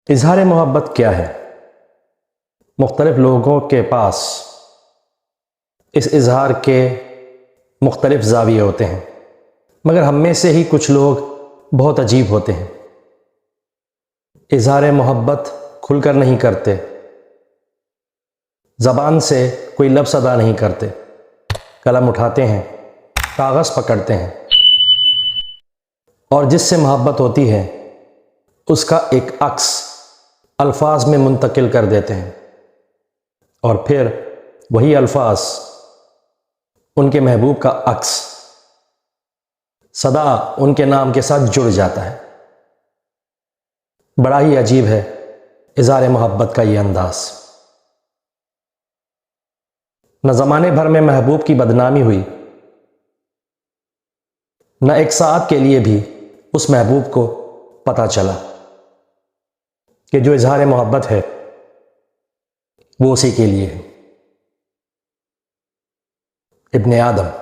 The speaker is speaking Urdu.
اظہار محبت کیا ہے؟ مختلف لوگوں کے پاس اس اظہار کے مختلف زاویے ہوتے ہیں، مگر ہم میں سے ہی کچھ لوگ بہت عجیب ہوتے ہیں۔ اظہار محبت کھل کر نہیں کرتے، زبان سے کوئی لفظ ادا نہیں کرتے، قلم اٹھاتے ہیں، کاغذ پکڑتے ہیں، اور جس سے محبت ہوتی ہے اس کا ایک عکس الفاظ میں منتقل کر دیتے ہیں، اور پھر وہی الفاظ ان کے محبوب کا عکس سدا ان کے نام کے ساتھ جڑ جاتا ہے۔ بڑا ہی عجیب ہے اظہار محبت کا یہ انداز۔ نہ زمانے بھر میں محبوب کی بدنامی ہوئی، نہ ایک ساعت کے لیے بھی اس محبوب کو پتہ چلا کہ جو اظہار محبت ہے وہ اسی کے لیے ہے۔ ابن آدم۔